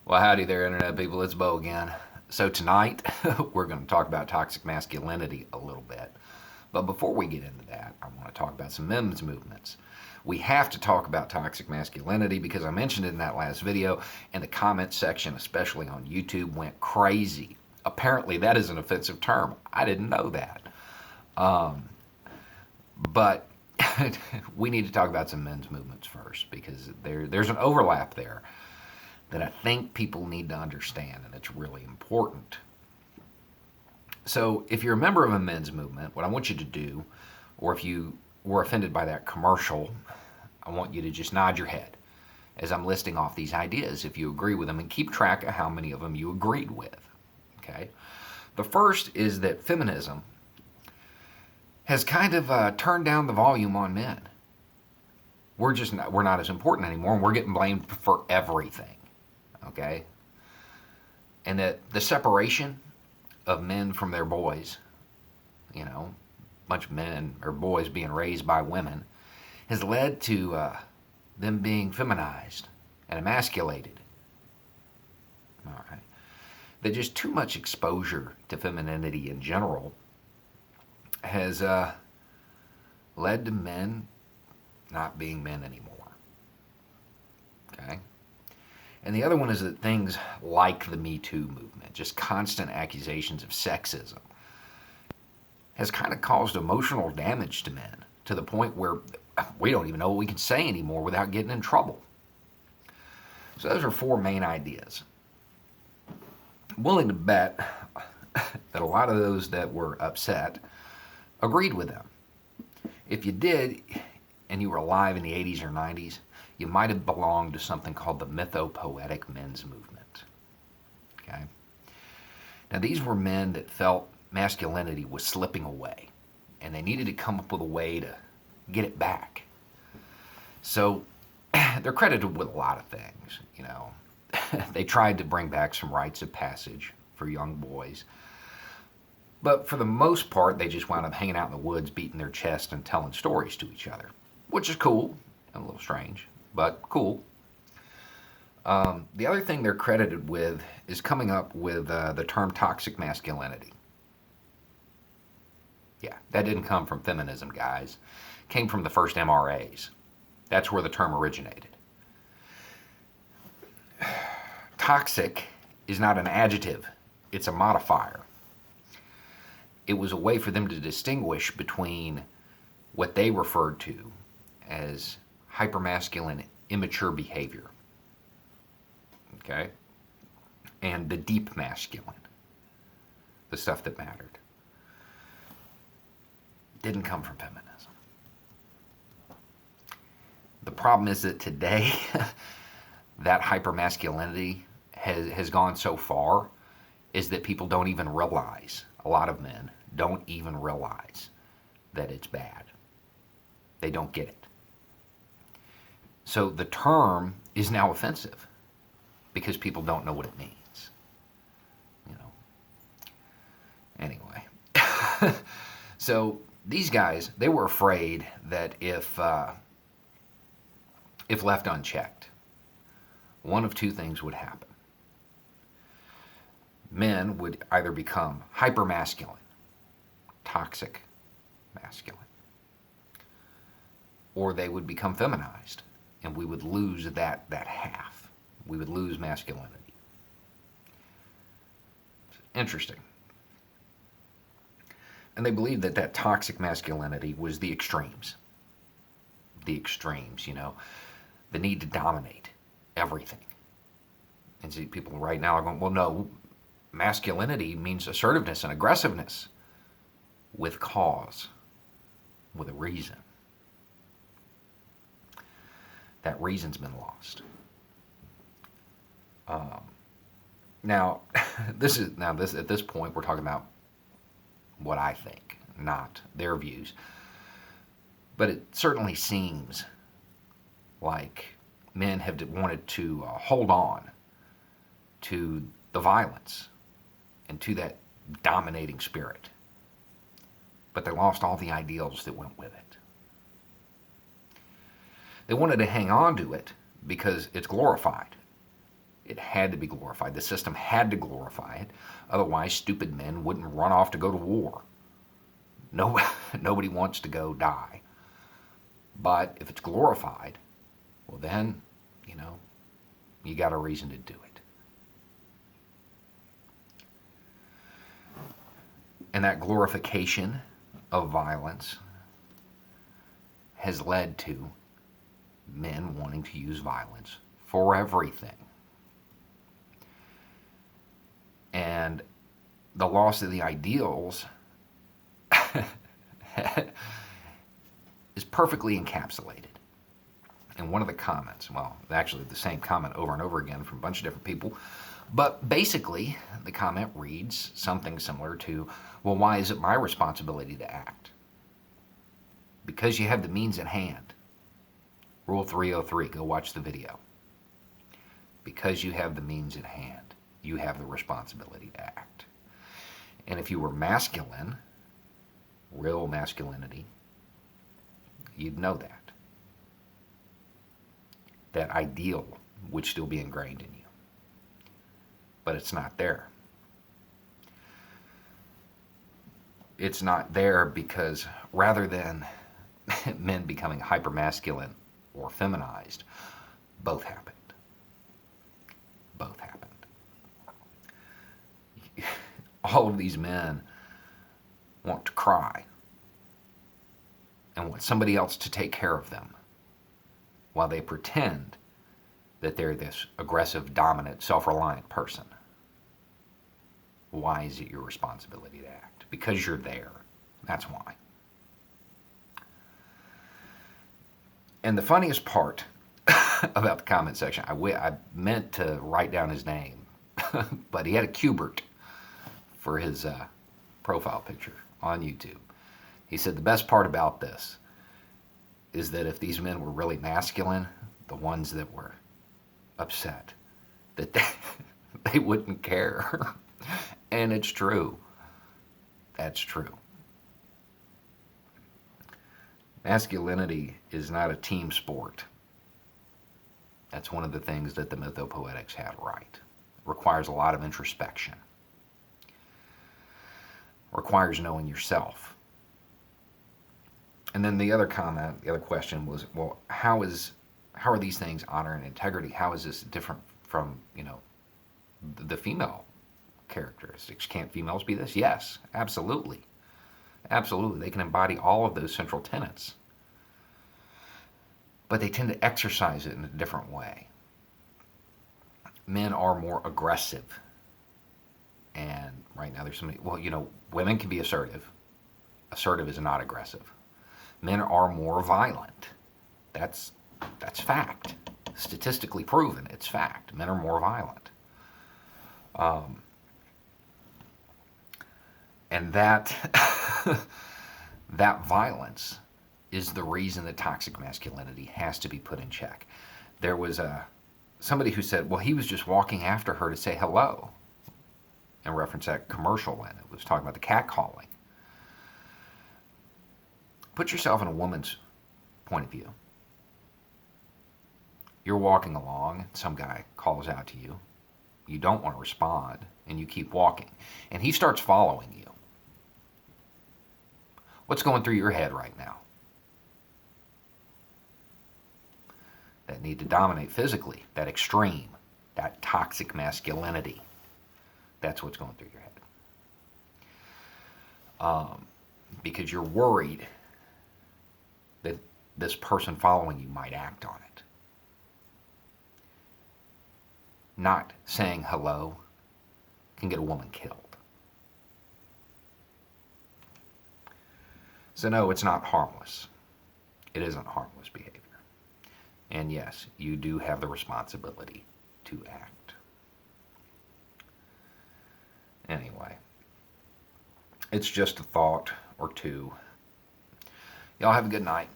Well, howdy there, Internet people. It's Bo again. So, tonight we're going to talk about toxic masculinity a little bit. But before we get into that, I want to talk about some men's movements. We have to talk about toxic masculinity because I mentioned it in that last video, and the comment section, especially on YouTube, went crazy. Apparently, that is an offensive term. I didn't know that. But we need to talk about some men's movements first because there's an overlap there that I think people need to understand, and it's really important. So, if you're a member of a men's movement, what I want you to do, or if you were offended by that commercial, I want you to just nod your head as I'm listing off these ideas if you agree with them, and keep track of how many of them you agreed with. Okay? The first is that feminism has kind of turned down the volume on men. We're not as important anymore, and we're getting blamed for everything. Okay? And that the separation of men from their boys, a bunch of men or boys being raised by women, has led to them being feminized and emasculated. All right. That just too much exposure to femininity in general has led to men not being men anymore. Okay? And the other one is that things like the Me Too movement, just constant accusations of sexism, has kind of caused emotional damage to men to the point where we don't even know what we can say anymore without getting in trouble. So those are four main ideas. I'm willing to bet that a lot of those that were upset agreed with them. If you did, and you were alive in the 80s or 90s, you might have belonged to something called the mythopoetic men's movement. Okay? Now, these were men that felt masculinity was slipping away, and they needed to come up with a way to get it back. So, they're credited with a lot of things, They tried to bring back some rites of passage for young boys. But for the most part, they just wound up hanging out in the woods, beating their chest and telling stories to each other, which is cool and a little strange, but cool. The other thing they're credited with is coming up with the term toxic masculinity. Yeah, that didn't come from feminism, guys. It came from the first MRAs. That's where the term originated. Toxic is not an adjective, it's a modifier. It was a way for them to distinguish between what they referred to as hypermasculine, immature behavior, okay, and the deep masculine, the stuff that mattered. Didn't come from feminism. The problem is that today, that hypermasculinity has gone so far is that people don't even realize, a lot of men don't even realize that it's bad. They don't get it. So the term is now offensive because people don't know what it means. Anyway. So these guys, they were afraid that if left unchecked, one of two things would happen. Men would either become hypermasculine, toxic masculine, or they would become feminized, and we would lose that half. We would lose masculinity. Interesting. And they believed that toxic masculinity was the extremes. The extremes, the need to dominate everything. And see, people right now are going, well, no, masculinity means assertiveness and aggressiveness with cause, with a reason. That reason's been lost. Now, at this point, we're talking about what I think, not their views. But it certainly seems like men have wanted to hold on to the violence and to that dominating spirit. But they lost all the ideals that went with it. They wanted to hang on to it because it's glorified. It had to be glorified. The system had to glorify it. Otherwise, stupid men wouldn't run off to go to war. No, nobody wants to go die. But if it's glorified, well then, you got a reason to do it. And that glorification of violence has led to men wanting to use violence for everything. And the loss of the ideals is perfectly encapsulated in one of the comments. Well, actually the same comment over and over again from a bunch of different people. But basically, the comment reads something similar to, well, why is it my responsibility to act? Because you have the means at hand. Rule 303, go watch the video. Because you have the means at hand, you have the responsibility to act. And if you were masculine, real masculinity, you'd know that. That ideal would still be ingrained in you. But it's not there. It's not there because rather than men becoming hypermasculine or feminized, both happened. Both happened. All of these men want to cry and want somebody else to take care of them while they pretend that they're this aggressive, dominant, self-reliant person. Why is it your responsibility to act? Because you're there. That's why. And the funniest part about the comment section, I meant to write down his name, but he had a Qbert for his profile picture on YouTube. He said the best part about this is that if these men were really masculine, the ones that were upset, that they wouldn't care. And it's true. That's true. Masculinity is not a team sport. That's one of the things that the mythopoetics had right. It requires a lot of introspection. It requires knowing yourself. And then the other question was, well, how are these things honor and integrity? How is this different from, the female characteristics? Can't females be this? Yes, absolutely. Absolutely. They can embody all of those central tenets. But they tend to exercise it in a different way. Men are more aggressive. And right now there's somebody, women can be assertive. Assertive is not aggressive. Men are more violent. That's fact. Statistically proven, it's fact. Men are more violent. And that that violence is the reason that toxic masculinity has to be put in check. There was somebody who said, well, he was just walking after her to say hello, in reference to that commercial when it was talking about the catcalling. Put yourself in a woman's point of view. You're walking along, some guy calls out to you. You don't want to respond, and you keep walking. And he starts following you. What's going through your head right now? That need to dominate physically, that extreme, that toxic masculinity. That's what's going through your head. Because you're worried that this person following you might act on it. Not saying hello can get a woman killed. So no, it's not harmless. It isn't harmless behavior. And yes, you do have the responsibility to act. Anyway, it's just a thought or two. Y'all have a good night.